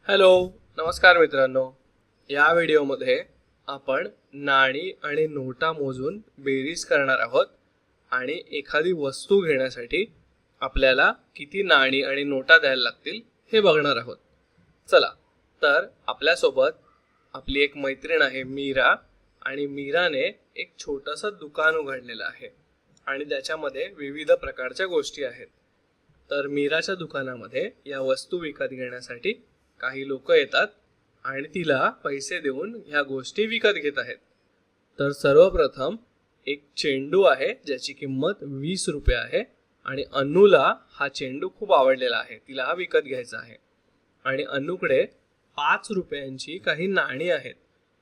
Hello, नमस्कार मित्रांनो. या व्हिडिओमध्ये आपण नाणी आणि नोटा मोजून बेरीज करणार आहोत आणि एखादी वस्तू घेण्यासाठी आपल्याला किती नाणी आणि नोटा द्यायला लागतील हे बघणार आहोत. चला, तर आपल्यासोबत आपली एक मैत्रीण आहे मीरा, आणि मीराने एक छोटंसं दुकान उघडलेलं आहे आणि त्याच्यामध्ये विविध प्रकारच्या गोष्टी आहेत. तर मीराच्या दुकानामध्ये या वस्तू विकत घेण्यासाठी काही लोक येतात आणि तिला पैसे देऊन ह्या गोष्टी विकत घेत आहेत. तर सर्वप्रथम एक चेंडू आहे ज्याची किंमत 20 रुपये आहे आणि अन्नूला हा चेंडू खूप आवडलेला आहे, तिला हा विकत घ्यायचा आहे. आणि अन्नूकडे 5 रुपयांची काही नाणी आहेत.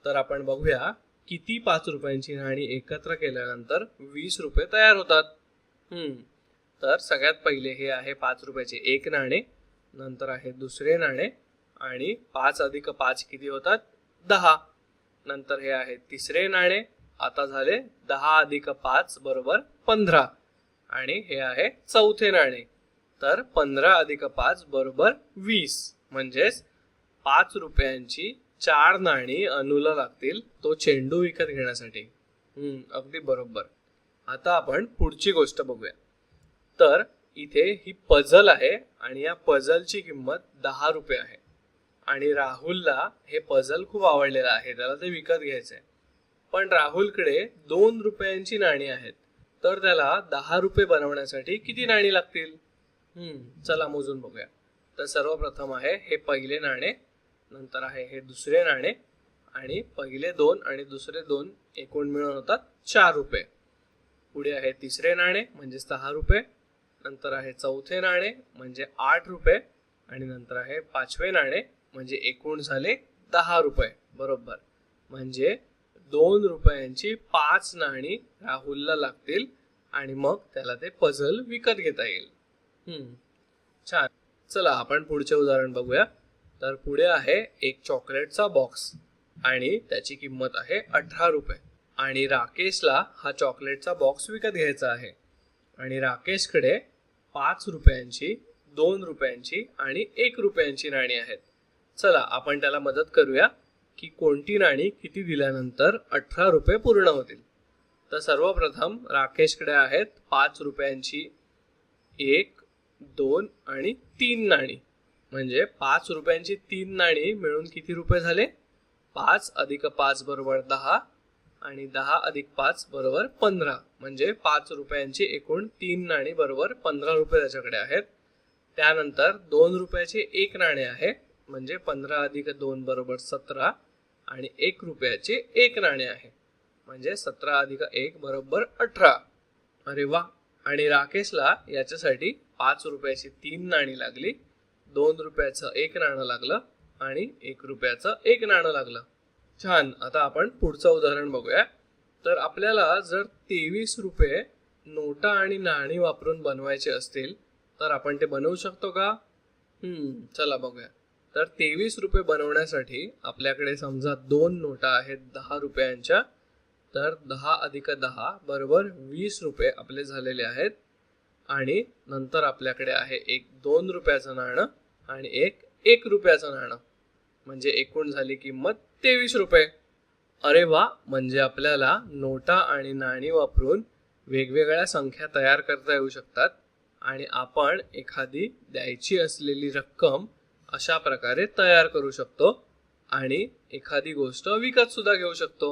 तर आपण बघूया किती 5 रुपयांची नाणी एकत्र केल्यानंतर 20 रुपये तयार होतात. तर सगळ्यात पहिले हे आहे 5 रुपयाचे एक नाणे, नंतर आहे दुसरे नाणे आणि 5 अधिक 5 किती होतात 10. नंतर हे आहे तिसरे नाणे, आता झाले 10 अधिक 5 बरोबर 15. आणि हे आहे चौथे नाणे, तर 15 अधिक 5 बरोबर 20. म्हणजेच 5 रुपयांची 4 नाणी अनुला लागतील तो चेंडू विकत घेण्यासाठी. अगदी बरोबर. आता आपण पुढची गोष्ट बघूया. तर इथे ही पझल आहे आणि या पझलची किंमत 10 रुपये आहे आणि राहुलला हे पझल खूप आवडलेलं आहे, त्याला ते विकत घ्यायचंय. पण राहुलकडे 2 रुपयांची नाणी आहेत, तर त्याला 10 रुपये बनवण्यासाठी किती नाणी लागतील? चला मोजून बघूया. तर सर्वप्रथम आहे हे पहिले नाणे, नंतर आहे हे दुसरे नाणे आणि पहिले 2 आणि दुसरे 2 एकूण मिळून होतात 4 रुपये. पुढे आहे तिसरे नाणे म्हणजे 6 रुपये, नंतर आहे चौथे नाणे म्हणजे 8 रुपये आणि नंतर आहे पाचवे नाणे म्हणजे एकूण झाले 10 रुपये. बरोबर. म्हणजे 2 रुपयांची 5 नाणी राहुलला लागतील आणि मग त्याला ते पझल विकत घेता येईल. छान. चला आपण पुढचे उदाहरण बघूया. तर पुढे आहे एक चॉकलेटचा बॉक्स आणि त्याची किंमत आहे 18 रुपये आणि राकेशला हा चॉकलेटचा बॉक्स विकत घ्यायचा आहे आणि राकेशकडे 5 रुपयांची, 2 रुपयांची आणि 1 रुपयांची नाणी आहेत. चला आपण त्याला मदत करूया की कोणती नाणी किती दिल्यानंतर 18 रुपये पूर्ण होतील. तर सर्वप्रथम राकेशकडे आहेत 5 रुपयांची 1, 2 आणि 3 नाणी. म्हणजे 5 रुपयांची 3 नाणी मिळून किती रुपये झाले? 5 अधिक 5 बरोबर 10 आणि 10 अधिक 5 बरोबर 15. म्हणजे 5 रुपयांची एकूण 3 नाणी बरोबर 15 रुपये त्याच्याकडे आहेत. त्यानंतर 2 रुपयाचे एक नाणे आहे म्हणजे 15 अधिक 2 बरोबर 17 आणि 1 रुपयाचे एक नाणे आहे म्हणजे 17 अधिक 1 बरोबर 18. अरे वा. आणि राकेशला याच्यासाठी 5 रुपयाची 3 नाणी लागली, 2 रुपयाचं एक नाणं लागलं आणि 1 रुपयाचं एक नाणं लागलं. छान. आता आपण पुढचं उदाहरण बघूया. तर आपल्याला जर 23 रुपये नोटा आणि नाणी वापरून बनवायचे असतील तर आपण ते बनवू शकतो का? चला बघूया. तर 23 रुपये बनवण्यासाठी आपल्याकडे समजा 2 नोटा आहेत 10 रुपयांच्या, तर 10 अधिक 10 बरोबर 20 रुपये आपले झालेले आहेत आणि नंतर आपल्याकडे आहे एक 2 रुपयाचं नाणं आणि एक 1 रुपयाचं नाणं म्हणजे एकूण झाली किंमत 23 रुपये. अरे वा. म्हणजे आपल्याला नोटा आणि नाणी वापरून वेगवेगळ्या संख्या तयार करता येऊ शकतात आणि आपण एखादी द्यायची असलेली रक्कम अशा प्रकारे तयार करू शकतो आणि एखादी गोष्ट विकत सुद्धा घेऊ शकतो.